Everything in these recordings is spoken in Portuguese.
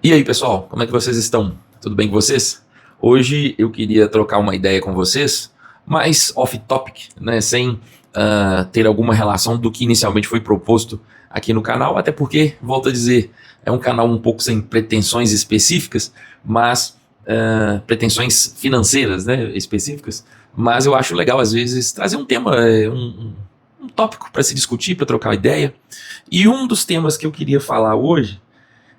E aí, pessoal, como é que vocês estão? Tudo bem com vocês? Hoje eu queria trocar uma ideia com vocês, mais off-topic, né, sem ter alguma relação do que inicialmente foi proposto aqui no canal, até porque, volto a dizer, é um canal um pouco sem pretensões específicas, mas pretensões financeiras, né, específicas, mas eu acho legal, às vezes, trazer um tema, um tópico para se discutir, para trocar ideia. E um dos temas que eu queria falar hoje,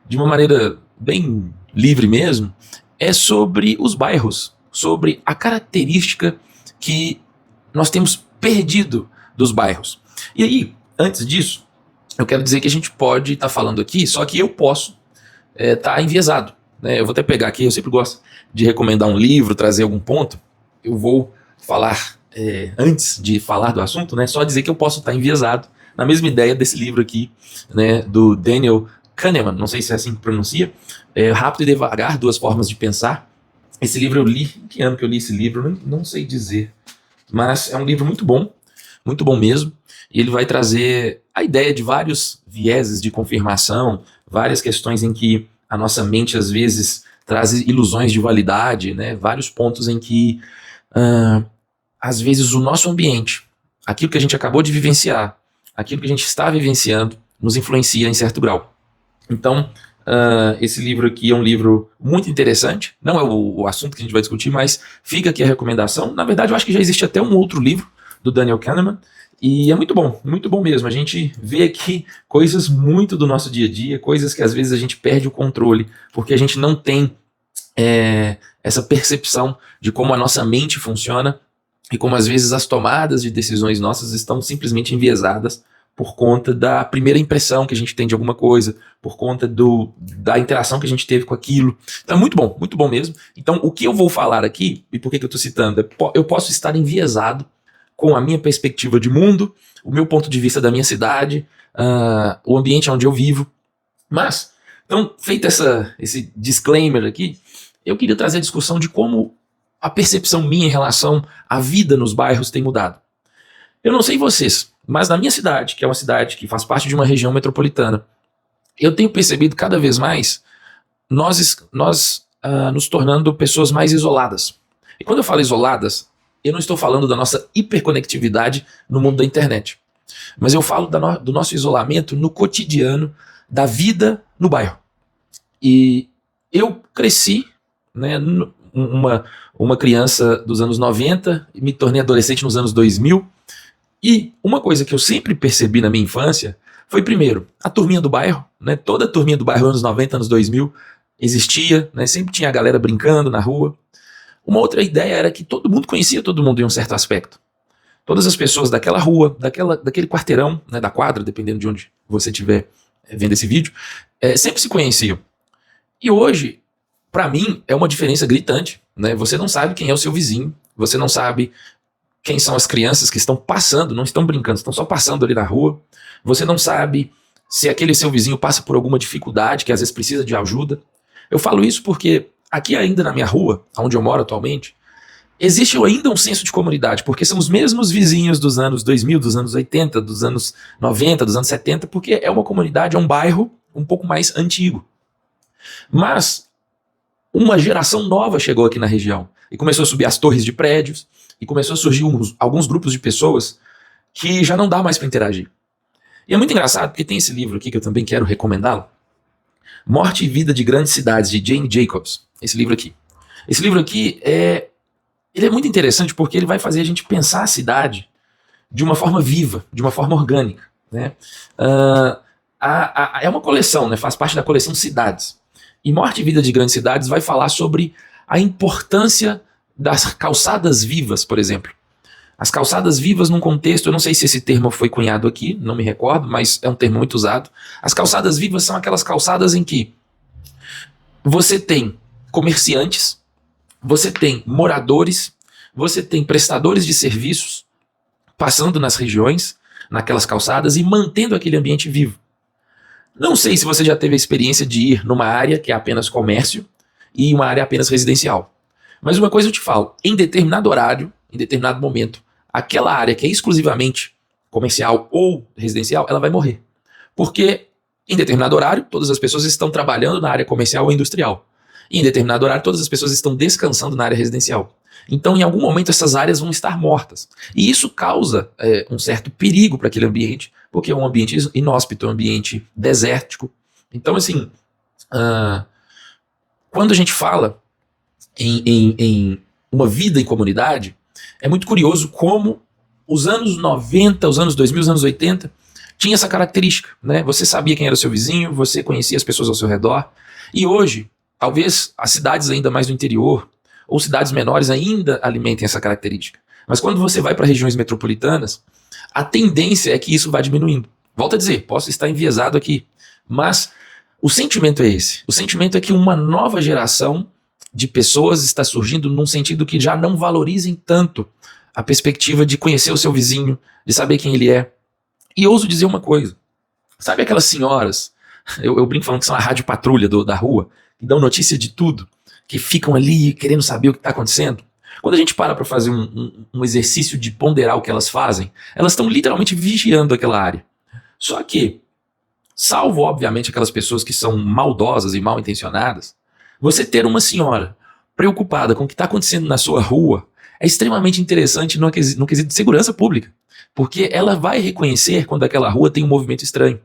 de uma maneira bem livre mesmo, é sobre os bairros, sobre a característica que nós temos perdido dos bairros. E aí, antes disso, eu quero dizer que a gente pode estar falando aqui, só que eu posso estar enviesado, né? Eu vou até pegar aqui, eu sempre gosto de recomendar um livro, trazer algum ponto. Eu vou falar, antes de falar do assunto, né, só dizer que eu posso estar enviesado na mesma ideia desse livro aqui, né, do Daniel Kahneman, não sei se é assim que pronuncia, Rápido e Devagar, Duas Formas de Pensar. Esse livro eu li, em que ano que eu li esse livro? Não sei dizer, mas é um livro muito bom mesmo, e ele vai trazer a ideia de vários vieses de confirmação, várias questões em que a nossa mente às vezes traz ilusões de validade, né, vários pontos em que às vezes o nosso ambiente, aquilo que a gente acabou de vivenciar, aquilo que a gente está vivenciando, nos influencia em certo grau. Então, esse livro aqui é um livro muito interessante, não é o assunto que a gente vai discutir, mas fica aqui a recomendação. Na verdade, eu acho que já existe até um outro livro do Daniel Kahneman, e é muito bom mesmo. A gente vê aqui coisas muito do nosso dia a dia, coisas que às vezes a gente perde o controle, porque a gente não tem essa percepção de como a nossa mente funciona, e como às vezes as tomadas de decisões nossas estão simplesmente enviesadas por conta da primeira impressão que a gente tem de alguma coisa, por conta da interação que a gente teve com aquilo. Então é muito bom mesmo. Então o que eu vou falar aqui, e por que eu estou citando, eu posso estar enviesado com a minha perspectiva de mundo, o meu ponto de vista da minha cidade, o ambiente onde eu vivo. Mas, então, feito esse disclaimer aqui, eu queria trazer a discussão de como a percepção minha em relação à vida nos bairros tem mudado. Eu não sei vocês, mas na minha cidade, que é uma cidade que faz parte de uma região metropolitana, eu tenho percebido cada vez mais nós nos tornando pessoas mais isoladas. E quando eu falo isoladas, eu não estou falando da nossa hiperconectividade no mundo da internet, mas eu falo do nosso isolamento no cotidiano da vida no bairro. E eu cresci, né, uma criança dos anos 90 e me tornei adolescente nos anos 2000. E uma coisa que eu sempre percebi na minha infância foi, primeiro, a turminha do bairro, né? Toda a turminha do bairro, anos 90, anos 2000, existia, né? Sempre tinha a galera brincando na rua. Uma outra ideia era que todo mundo conhecia todo mundo em um certo aspecto. Todas as pessoas daquela rua, daquele quarteirão, né, da quadra, dependendo de onde você estiver vendo esse vídeo, sempre se conheciam. E hoje, para mim, é uma diferença gritante, né? Você não sabe quem é o seu vizinho, você não sabe quem são as crianças que estão passando, não estão brincando, estão só passando ali na rua. Você não sabe se aquele seu vizinho passa por alguma dificuldade, que às vezes precisa de ajuda. Eu falo isso porque aqui ainda na minha rua, onde eu moro atualmente, existe ainda um senso de comunidade, porque são os mesmos vizinhos dos anos 2000, dos anos 80, dos anos 90, dos anos 70, porque é uma comunidade, é um bairro um pouco mais antigo. Mas uma geração nova chegou aqui na região e começou a subir as torres de prédios, e começou a surgir alguns grupos de pessoas que já não dá mais para interagir. E é muito engraçado, porque tem esse livro aqui que eu também quero recomendá-lo, Morte e Vida de Grandes Cidades, de Jane Jacobs. Esse livro aqui. Esse livro aqui ele é muito interessante porque ele vai fazer a gente pensar a cidade de uma forma viva, de uma forma orgânica, né? É uma coleção, né? Faz parte da coleção Cidades. E Morte e Vida de Grandes Cidades vai falar sobre a importância das calçadas vivas, por exemplo. As calçadas vivas num contexto, eu não sei se esse termo foi cunhado aqui, não me recordo, mas é um termo muito usado. As calçadas vivas são aquelas calçadas em que você tem comerciantes, você tem moradores, você tem prestadores de serviços passando nas regiões, naquelas calçadas e mantendo aquele ambiente vivo. Não sei se você já teve a experiência de ir numa área que é apenas comércio e uma área apenas residencial. Mas uma coisa eu te falo, em determinado horário, em determinado momento, aquela área que é exclusivamente comercial ou residencial, ela vai morrer. Porque Em determinado horário, todas as pessoas estão trabalhando na área comercial ou industrial. E em determinado horário, todas as pessoas estão descansando na área residencial. Então, em algum momento, essas áreas vão estar mortas. E isso causa um certo perigo para aquele ambiente, porque é um ambiente inóspito, um ambiente desértico. Então, assim, quando a gente fala em uma vida em comunidade, é muito curioso como os anos 90, os anos 2000, os anos 80, tinha essa característica, né? Você sabia quem era o seu vizinho, você conhecia as pessoas ao seu redor. E hoje, talvez as cidades ainda mais do interior, ou cidades menores ainda alimentem essa característica. Mas quando você vai para regiões metropolitanas, a tendência é que isso vá diminuindo. Volto a dizer, posso estar enviesado aqui, mas o sentimento é esse. O sentimento é que uma nova geração de pessoas está surgindo num sentido que já não valorizem tanto a perspectiva de conhecer o seu vizinho, de saber quem ele é. E ouso dizer uma coisa, sabe aquelas senhoras, eu brinco falando que são a rádio patrulha da rua, que dão notícia de tudo, que ficam ali querendo saber o que está acontecendo? Quando a gente para fazer um exercício de ponderar o que elas fazem, elas estão literalmente vigiando aquela área. Só que, salvo obviamente aquelas pessoas que são maldosas e mal intencionadas, você ter uma senhora preocupada com o que está acontecendo na sua rua é extremamente interessante no quesito de segurança pública, porque ela vai reconhecer quando aquela rua tem um movimento estranho.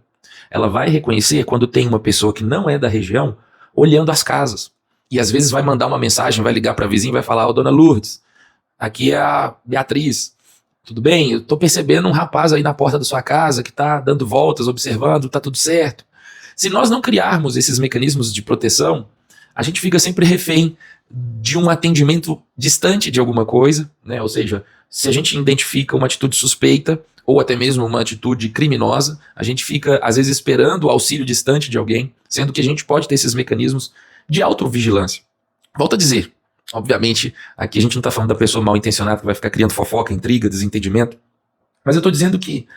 Ela vai reconhecer quando tem uma pessoa que não é da região olhando as casas. E às vezes vai mandar uma mensagem, vai ligar para a vizinha e vai falar: "Ô, dona Lourdes, aqui é a Beatriz, tudo bem? Eu tô percebendo um rapaz aí na porta da sua casa que tá dando voltas, observando, tá tudo certo." Se nós não criarmos esses mecanismos de proteção, a gente fica sempre refém de um atendimento distante de alguma coisa, né? Ou seja, se a gente identifica uma atitude suspeita, ou até mesmo uma atitude criminosa, a gente fica, às vezes, esperando o auxílio distante de alguém, sendo que a gente pode ter esses mecanismos de autovigilância. Volto a dizer, obviamente, aqui a gente não está falando da pessoa mal intencionada que vai ficar criando fofoca, intriga, desentendimento, mas eu estou dizendo que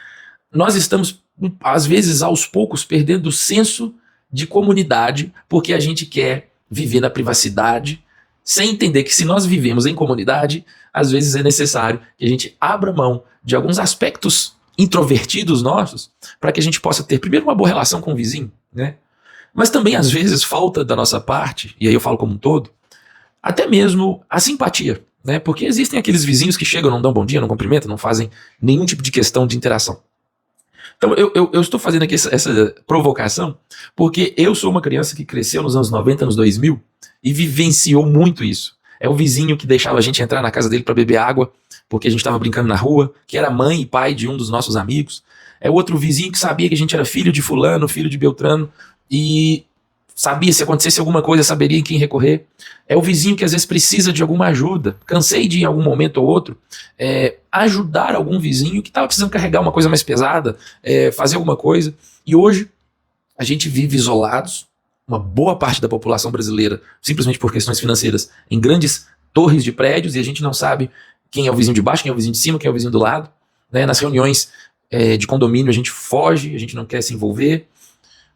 nós estamos, às vezes, aos poucos, perdendo o senso de comunidade, porque a gente quer viver na privacidade, sem entender que se nós vivemos em comunidade, às vezes é necessário que a gente abra mão de alguns aspectos introvertidos nossos, para que a gente possa ter, primeiro, uma boa relação com o vizinho, né? Mas também, às vezes, falta da nossa parte, e aí eu falo como um todo, até mesmo a simpatia, né? Porque existem aqueles vizinhos que chegam, não dão bom dia, não cumprimentam, não fazem nenhum tipo de questão de interação. Então eu estou fazendo aqui essa provocação porque eu sou uma criança que cresceu nos anos 90, anos 2000 e vivenciou muito isso. É o vizinho que deixava a gente entrar na casa dele para beber água porque a gente estava brincando na rua, que era mãe e pai de um dos nossos amigos. É outro vizinho que sabia que a gente era filho de fulano, filho de Beltrano, e sabia, se acontecesse alguma coisa, saberia em quem recorrer. É o vizinho que às vezes precisa de alguma ajuda. Cansei de, em algum momento ou outro, ajudar algum vizinho que estava precisando carregar uma coisa mais pesada, fazer alguma coisa. E hoje a gente vive isolados, uma boa parte da população brasileira, simplesmente por questões financeiras, em grandes torres de prédios, e a gente não sabe quem é o vizinho de baixo, quem é o vizinho de cima, quem é o vizinho do lado. Né? Nas reuniões de condomínio a gente foge, a gente não quer se envolver,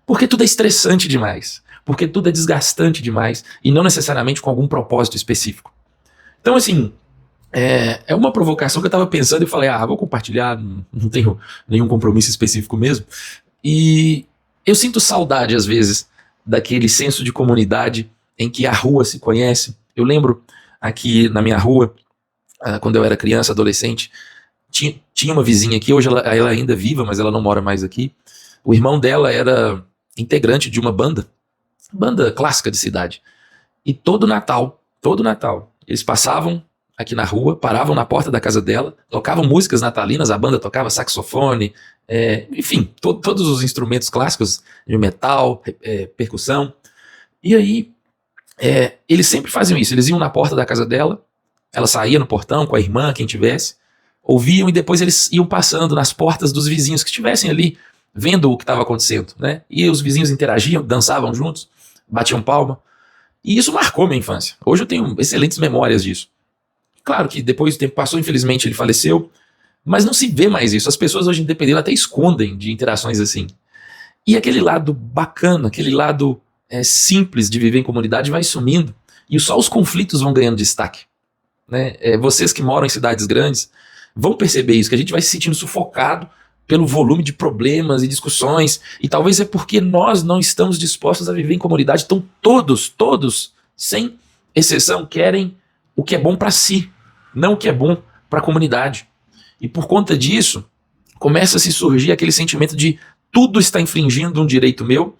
porque tudo é estressante demais, porque tudo é desgastante demais, e não necessariamente com algum propósito específico. Então, assim, é uma provocação que eu estava pensando e falei, vou compartilhar, não tenho nenhum compromisso específico mesmo. E eu sinto saudade, às vezes, daquele senso de comunidade em que a rua se conhece. Eu lembro aqui na minha rua, quando eu era criança, adolescente, tinha uma vizinha aqui, hoje ela ainda é viva, mas ela não mora mais aqui. O irmão dela era integrante de uma banda clássica de cidade. E todo Natal, eles passavam aqui na rua, paravam na porta da casa dela, tocavam músicas natalinas, a banda tocava saxofone, enfim, todos os instrumentos clássicos de metal, percussão. E aí, eles sempre faziam isso, eles iam na porta da casa dela, ela saía no portão com a irmã, quem tivesse, ouviam e depois eles iam passando nas portas dos vizinhos que estivessem ali, vendo o que estava acontecendo, né? E os vizinhos interagiam, dançavam juntos, batiam palma. E isso marcou minha infância. Hoje eu tenho excelentes memórias disso. Claro que depois o tempo passou, infelizmente ele faleceu, mas não se vê mais isso. As pessoas hoje, independente, até escondem de interações assim. E aquele lado bacana, aquele lado simples de viver em comunidade vai sumindo, e só os conflitos vão ganhando destaque. Né? Vocês que moram em cidades grandes vão perceber isso, que a gente vai se sentindo sufocado pelo volume de problemas e discussões, e talvez é porque nós não estamos dispostos a viver em comunidade. Então todos, sem exceção, querem o que é bom para si, não o que é bom para a comunidade. E por conta disso, começa a se surgir aquele sentimento de tudo está infringindo um direito meu,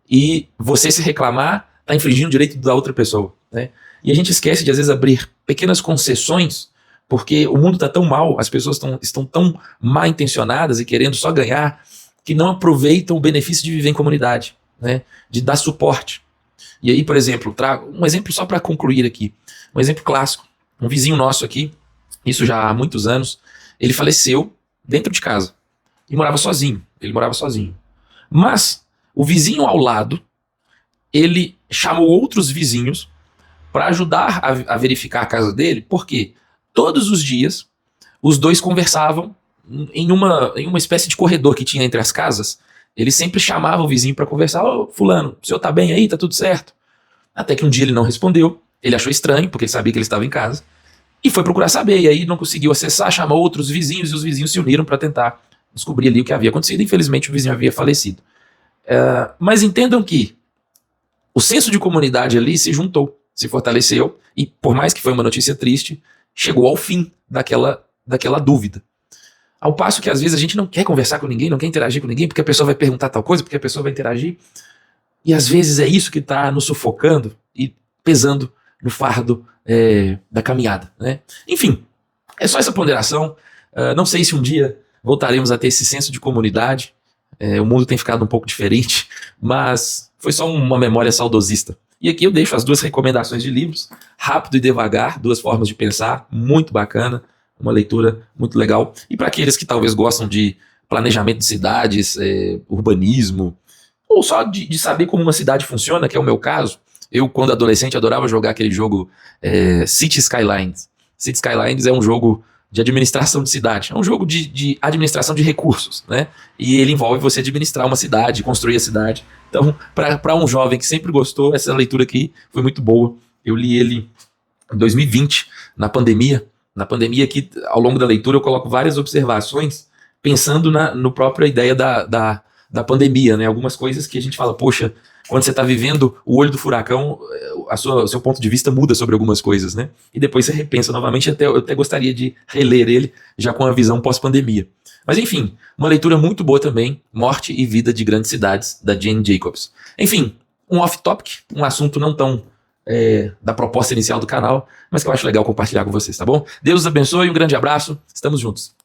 e você, se reclamar, está infringindo o direito da outra pessoa, né? E a gente esquece de às vezes abrir pequenas concessões, porque o mundo está tão mal, as pessoas estão tão mal intencionadas e querendo só ganhar, que não aproveitam o benefício de viver em comunidade, né? De dar suporte. E aí, por exemplo, trago um exemplo só para concluir aqui, um exemplo clássico. Um vizinho nosso aqui, isso já há muitos anos, ele faleceu dentro de casa e morava sozinho. Ele morava sozinho. Mas o vizinho ao lado, ele chamou outros vizinhos para ajudar a verificar a casa dele, porque todos os dias os dois conversavam em uma espécie de corredor que tinha entre as casas. Ele sempre chamava o vizinho para conversar. Ô, fulano, o senhor tá bem aí? Tá tudo certo? Até que um dia ele não respondeu. Ele achou estranho, porque ele sabia que ele estava em casa, e foi procurar saber. E aí não conseguiu acessar, chamou outros vizinhos, e os vizinhos se uniram para tentar descobrir ali o que havia acontecido. Infelizmente o vizinho havia falecido. Mas entendam que o senso de comunidade ali se juntou, se fortaleceu, e por mais que foi uma notícia triste, chegou ao fim daquela dúvida. Ao passo que às vezes a gente não quer conversar com ninguém, não quer interagir com ninguém, porque a pessoa vai perguntar tal coisa, porque a pessoa vai interagir, e às vezes é isso que está nos sufocando e pesando no fardo da caminhada, né? Enfim, é só essa ponderação. Não sei se um dia voltaremos a ter esse senso de comunidade. O mundo tem ficado um pouco diferente, mas foi só uma memória saudosista. E aqui eu deixo as duas recomendações de livros, Rápido e Devagar, duas formas de pensar, muito bacana, uma leitura muito legal. E para aqueles que talvez gostam de planejamento de cidades, urbanismo, ou só de saber como uma cidade funciona, que é o meu caso. Eu, quando adolescente, adorava jogar aquele jogo City Skylines. City Skylines é um jogo de administração de cidade, é um jogo de administração de recursos, né? E ele envolve você administrar uma cidade, construir a cidade. Então, para um jovem que sempre gostou, essa leitura aqui foi muito boa. Eu li ele em 2020, na pandemia. Na pandemia aqui, ao longo da leitura, eu coloco várias observações, pensando no própria ideia da pandemia, né? Algumas coisas que a gente fala, poxa, quando você está vivendo o olho do furacão, o seu ponto de vista muda sobre algumas coisas, né? E depois você repensa novamente. Eu até gostaria de reler ele já com a visão pós-pandemia. Mas enfim, uma leitura muito boa também, Morte e Vida de Grandes Cidades, da Jane Jacobs. Enfim, um off-topic, um assunto não tão da proposta inicial do canal, mas que eu acho legal compartilhar com vocês, tá bom? Deus os abençoe, um grande abraço, estamos juntos.